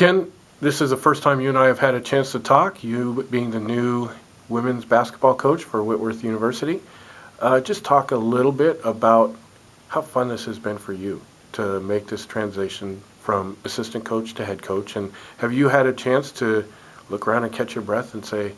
Ken, this is the first time you and I have had a chance to talk, you being the new women's basketball coach for Whitworth University. Just talk a little bit about how fun this has been for you to make this transition from assistant coach to head coach. And have you had a chance to look around and catch your breath and say,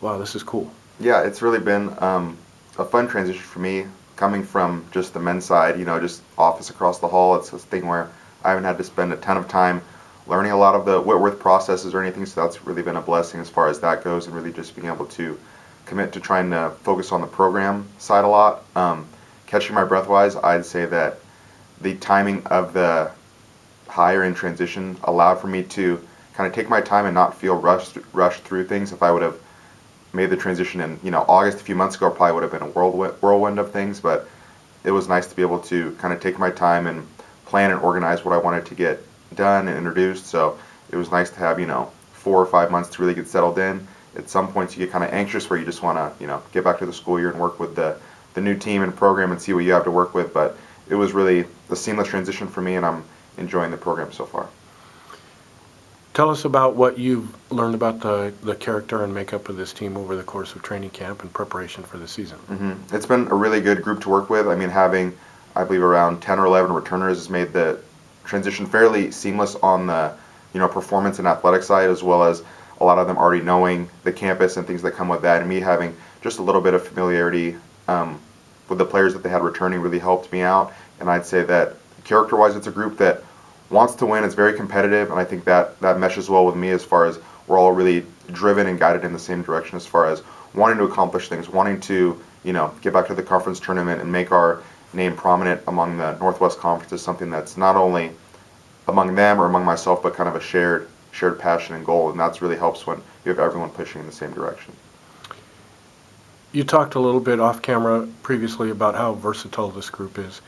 wow, this is cool? Yeah, it's really been a fun transition for me coming from just the men's side, just office across the hall. It's this thing where I haven't had to spend a ton of time learning a lot of the Whitworth processes or anything, so that's really been a blessing as far as that goes, and really just being able to commit to trying to focus on the program side a lot. Catching my breath wise, I'd say that the timing of the hire and transition allowed for me to kind of take my time and not feel rushed through things. If I would have made the transition in August a few months ago, it probably would have been a whirlwind of things, but it was nice to be able to kind of take my time and plan and organize what I wanted to get done and introduced. So it was nice to have 4 or 5 months to really get settled in. At some points you get kind of anxious where you just want to get back to the school year and work with the new team and program and see what you have to work with, but it was really a seamless transition for me, and I'm enjoying the program so far. Tell us about what you've learned about the character and makeup of this team over the course of training camp and preparation for the season. It's been a really good group to work with. I mean, having, I believe, around 10 or 11 returners has made the transition fairly seamless on the performance and athletic side, as well as a lot of them already knowing the campus and things that come with that, and me having just a little bit of familiarity with the players that they had returning really helped me out. And I'd say that character-wise, it's a group that wants to win. It's very competitive, and I think that meshes well with me as far as we're all really driven and guided in the same direction as far as wanting to accomplish things, wanting to get back to the conference tournament and make our name prominent among the Northwest Conference is something that's not only among them or among myself, but kind of a shared passion and goal, and that's really helps when you have everyone pushing in the same direction. You talked a little bit off camera previously about how versatile this group is.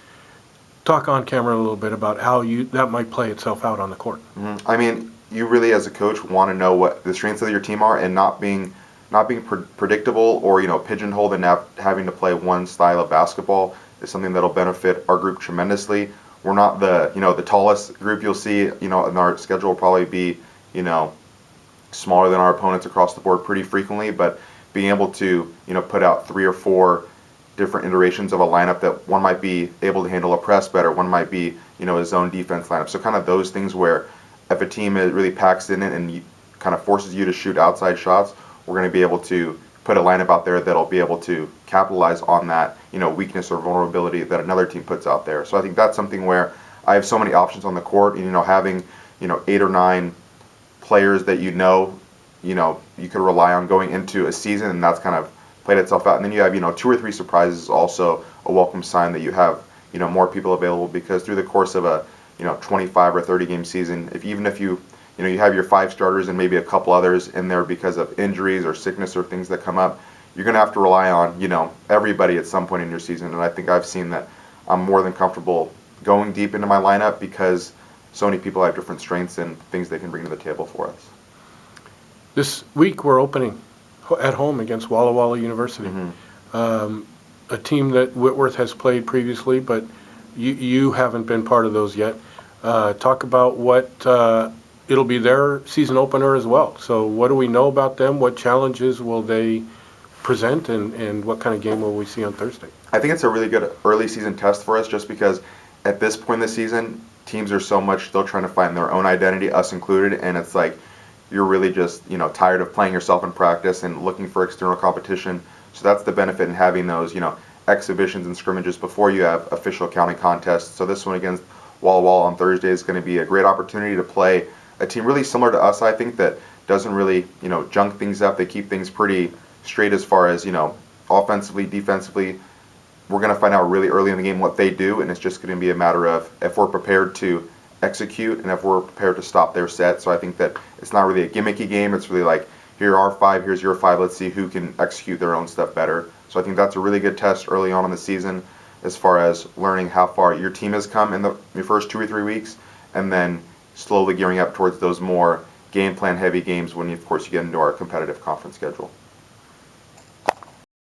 Talk on camera a little bit about how that might play itself out on the court. I mean, you really as a coach want to know what the strengths of your team are, and not being predictable or pigeonholed and having to play one style of basketball is something that'll benefit our group tremendously. We're not the tallest group you'll see, and our schedule will probably be smaller than our opponents across the board pretty frequently, but being able to put out 3 or 4 different iterations of a lineup, that one might be able to handle a press better, one might be a zone defense lineup. So kind of those things where if a team really packs in it and kind of forces you to shoot outside shots, we're going to be able to put a lineup out there that'll be able to capitalize on that weakness or vulnerability that another team puts out there. So I think that's something where I have so many options on the court, and having 8 or 9 players that you could rely on going into a season, and that's kind of played itself out. And then you have 2 or 3 surprises is also a welcome sign that you have more people available, because through the course of a 25 or 30 game season, even if you have your 5 starters and maybe a couple others in there because of injuries or sickness or things that come up, you're going to have to rely on everybody at some point in your season. And I think I've seen that I'm more than comfortable going deep into my lineup because so many people have different strengths and things they can bring to the table for us. This week we're opening at home against Walla Walla University, a team that Whitworth has played previously, but you haven't been part of those yet. Talk about what it'll be their season opener as well. So what do we know about them? What challenges will they present, and what kind of game will we see on Thursday? I think it's a really good early season test for us, just because at this point in the season, teams are so much still trying to find their own identity, us included, and it's like you're really just tired of playing yourself in practice and looking for external competition. So that's the benefit in having those exhibitions and scrimmages before you have official county contests. So this one against Walla Walla on Thursday is going to be a great opportunity to play a team really similar to us, I think, that doesn't really junk things up. They keep things pretty straight as far as offensively, defensively. We're going to find out really early in the game what they do, and it's just going to be a matter of if we're prepared to execute and if we're prepared to stop their set. So I think that it's not really a gimmicky game. It's really like, here are 5, here's your 5, let's see who can execute their own stuff better. So I think that's a really good test early on in the season as far as learning how far your team has come in your first 2 or 3 weeks, and then slowly gearing up towards those more game plan heavy games when of course you get into our competitive conference schedule.